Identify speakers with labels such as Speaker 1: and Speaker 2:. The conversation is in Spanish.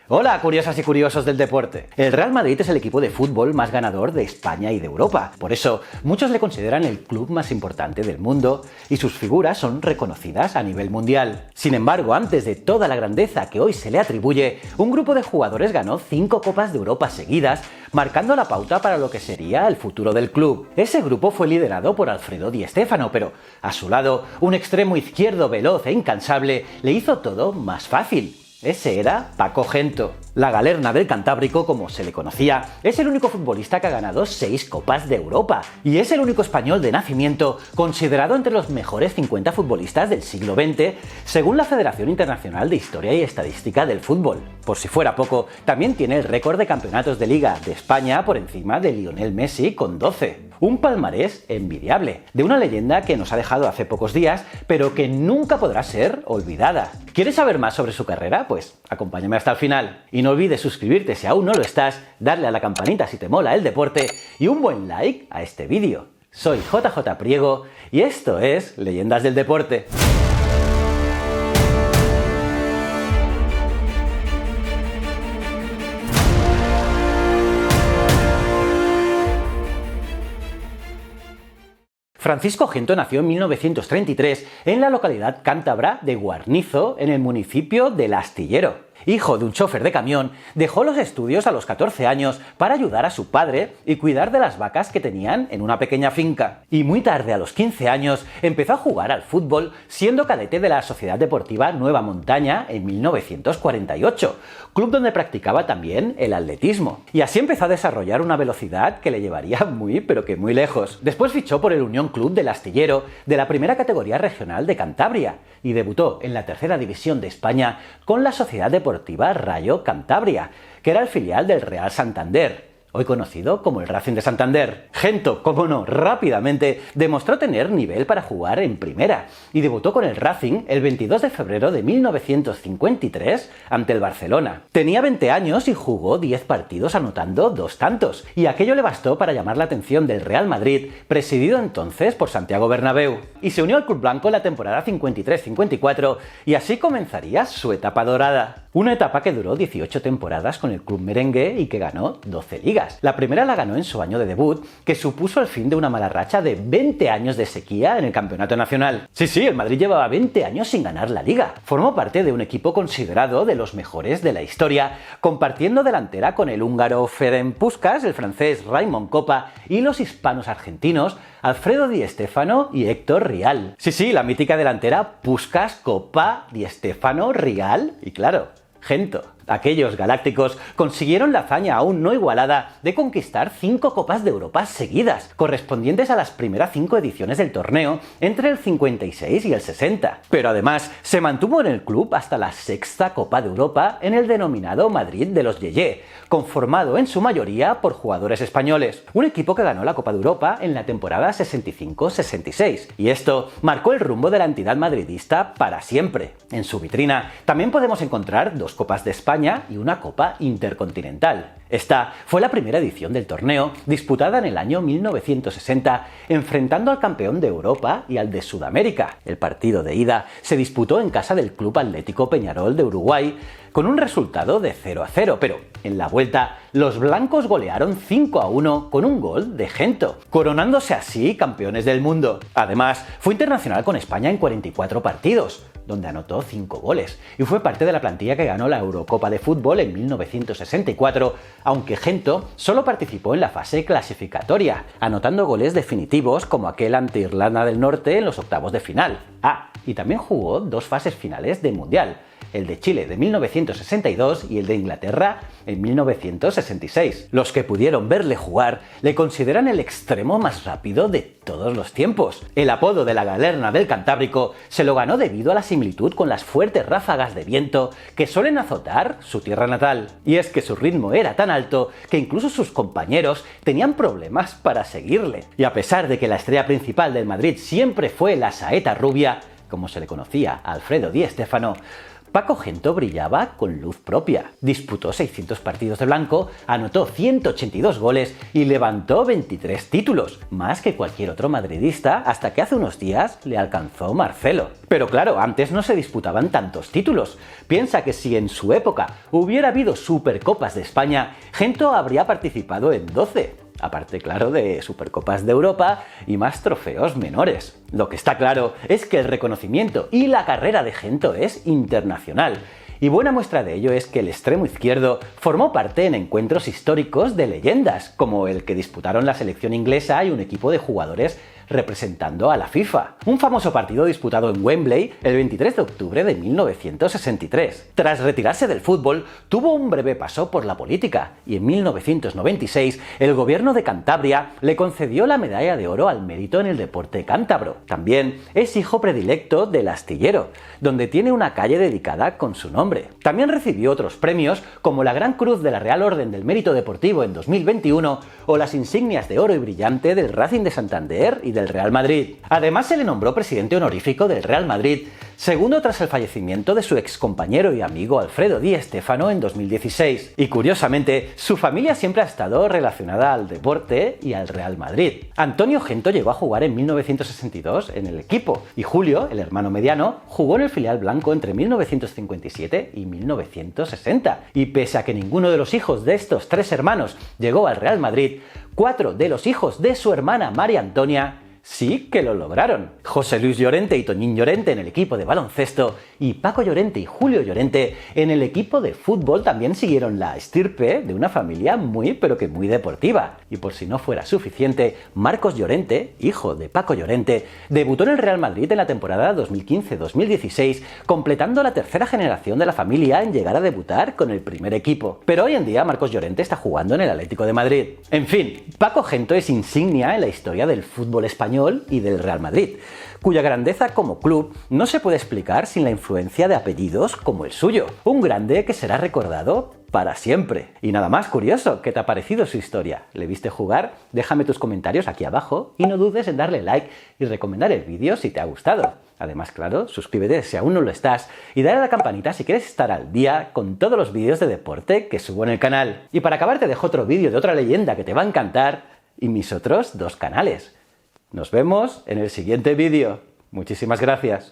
Speaker 1: Hola, curiosas y curiosos del deporte. El Real Madrid es el equipo de fútbol más ganador de España y de Europa. Por eso, muchos le consideran el club más importante del mundo y sus figuras son reconocidas a nivel mundial. Sin embargo, antes de toda la grandeza que hoy se le atribuye, un grupo de jugadores ganó 5 Copas de Europa seguidas, marcando la pauta para lo que sería el futuro del club. Ese grupo fue liderado por Alfredo Di Stéfano, pero a su lado, un extremo izquierdo veloz e incansable le hizo todo más fácil. Ese era Paco Gento. La galerna del Cantábrico, como se le conocía, es el único futbolista que ha ganado 6 Copas de Europa y es el único español de nacimiento considerado entre los mejores 50 futbolistas del siglo XX, según la Federación Internacional de Historia y Estadística del Fútbol. Por si fuera poco, también tiene el récord de campeonatos de Liga de España por encima de Lionel Messi con 12. Un palmarés envidiable, de una leyenda que nos ha dejado hace pocos días, pero que nunca podrá ser olvidada. ¿Quieres saber más sobre su carrera? Pues acompáñame hasta el final. Y no olvides suscribirte si aún no lo estás, darle a la campanita si te mola el deporte y un buen like a este vídeo. Soy JJ Priego y esto es Leyendas del Deporte. Francisco Gento nació en 1933 en la localidad cántabra de Guarnizo, en el municipio del Astillero. Hijo de un chofer de camión, dejó los estudios a los 14 años para ayudar a su padre y cuidar de las vacas que tenían en una pequeña finca. Y muy tarde, a los 15 años, empezó a jugar al fútbol, siendo cadete de la Sociedad Deportiva Nueva Montaña en 1948, club donde practicaba también el atletismo. Y así empezó a desarrollar una velocidad que le llevaría muy, pero que muy lejos. Después fichó por el Unión Club del Astillero, de la primera categoría regional de Cantabria, y debutó en la tercera división de España con la Sociedad Deportiva Rayo Cantabria, que era el filial del Real Santander, hoy conocido como el Racing de Santander. Gento, como no, rápidamente demostró tener nivel para jugar en primera y debutó con el Racing el 22 de febrero de 1953 ante el Barcelona. Tenía 20 años y jugó 10 partidos anotando 2 tantos, y aquello le bastó para llamar la atención del Real Madrid, presidido entonces por Santiago Bernabéu, y se unió al club blanco en la temporada 53-54 y así comenzaría su etapa dorada. Una etapa que duró 18 temporadas con el club merengue y que ganó 12 ligas. La primera la ganó en su año de debut, que supuso el fin de una mala racha de 20 años de sequía en el campeonato nacional. Sí, el Madrid llevaba 20 años sin ganar la liga. Formó parte de un equipo considerado de los mejores de la historia, compartiendo delantera con el húngaro Ferenc Puskás, el francés Raimon Kopa y los hispanos argentinos Alfredo Di Stéfano y Héctor Rial. Sí, la mítica delantera Puskás, Kopa, Di Stéfano, Rial y claro, Gento. Aquellos galácticos consiguieron la hazaña aún no igualada de conquistar 5 Copas de Europa seguidas, correspondientes a las primeras 5 ediciones del torneo entre el 56 y el 60. Pero además se mantuvo en el club hasta la 6ª Copa de Europa en el denominado Madrid de los Yeye, conformado en su mayoría por jugadores españoles. Un equipo que ganó la Copa de Europa en la temporada 65-66. Y esto marcó el rumbo de la entidad madridista para siempre. En su vitrina también podemos encontrar 2 Copas de España y una Copa Intercontinental. Esta fue la primera edición del torneo, disputada en el año 1960, enfrentando al campeón de Europa y al de Sudamérica. El partido de ida se disputó en casa del Club Atlético Peñarol de Uruguay, con un resultado de 0-0, pero en la vuelta los blancos golearon 5-1 con un gol de Gento, coronándose así campeones del mundo. Además, fue internacional con España en 44 partidos, donde anotó 5 goles, y fue parte de la plantilla que ganó la Eurocopa de Fútbol en 1964, aunque Gento solo participó en la fase clasificatoria, anotando goles definitivos como aquel ante Irlanda del Norte en los octavos de final. Y también jugó 2 fases finales de Mundial, el de Chile de 1962 y el de Inglaterra en 1966. Los que pudieron verle jugar le consideran el extremo más rápido de todos los tiempos. El apodo de la galerna del Cantábrico se lo ganó debido a la similitud con las fuertes ráfagas de viento que suelen azotar su tierra natal. Y es que su ritmo era tan alto que incluso sus compañeros tenían problemas para seguirle. Y a pesar de que la estrella principal del Madrid siempre fue la saeta rubia, como se le conocía a Alfredo Di Stéfano, Paco Gento brillaba con luz propia. Disputó 600 partidos de blanco, anotó 182 goles y levantó 23 títulos, más que cualquier otro madridista, hasta que hace unos días le alcanzó Marcelo. Pero claro, antes no se disputaban tantos títulos. Piensa que si en su época hubiera habido Supercopas de España, Gento habría participado en 12. Aparte, claro, de Supercopas de Europa y más trofeos menores. Lo que está claro es que el reconocimiento y la carrera de Gento es internacional. Y buena muestra de ello es que el extremo izquierdo formó parte en encuentros históricos de leyendas, como el que disputaron la selección inglesa y un equipo de jugadores representando a la FIFA. Un famoso partido disputado en Wembley el 23 de octubre de 1963. Tras retirarse del fútbol, tuvo un breve paso por la política y en 1996 el gobierno de Cantabria le concedió la medalla de oro al mérito en el deporte cántabro. También es hijo predilecto del Astillero, donde tiene una calle dedicada con su nombre. También recibió otros premios como la Gran Cruz de la Real Orden del Mérito Deportivo en 2021 o las insignias de oro y brillante del Racing de Santander y del Real Madrid. Además, se le nombró presidente honorífico del Real Madrid, segundo tras el fallecimiento de su excompañero y amigo Alfredo Di Stéfano en 2016. Y curiosamente, su familia siempre ha estado relacionada al deporte y al Real Madrid. Antonio Gento llegó a jugar en 1962 en el equipo y Julio, el hermano mediano, jugó en el filial blanco entre 1957 y 1960. Y pese a que ninguno de los hijos de estos tres hermanos llegó al Real Madrid, 4 de los hijos de su hermana María Antonia sí que lo lograron. José Luis Llorente y Toñín Llorente en el equipo de baloncesto y Paco Llorente y Julio Llorente en el equipo de fútbol también siguieron la estirpe de una familia muy pero que muy deportiva. Y por si no fuera suficiente, Marcos Llorente, hijo de Paco Llorente, debutó en el Real Madrid en la temporada 2015-2016, completando la tercera generación de la familia en llegar a debutar con el primer equipo. Pero hoy en día Marcos Llorente está jugando en el Atlético de Madrid. En fin, Paco Gento es insignia en la historia del fútbol español y del Real Madrid, cuya grandeza como club no se puede explicar sin la influencia de apellidos como el suyo. Un grande que será recordado para siempre. Y nada más curioso, ¿qué te ha parecido su historia? ¿Le viste jugar? Déjame tus comentarios aquí abajo y no dudes en darle like y recomendar el vídeo si te ha gustado. Además, claro, suscríbete si aún no lo estás y dale a la campanita si quieres estar al día con todos los vídeos de deporte que subo en el canal. Y para acabar te dejo otro vídeo de otra leyenda que te va a encantar y mis otros 2 canales. Nos vemos en el siguiente vídeo. Muchísimas gracias.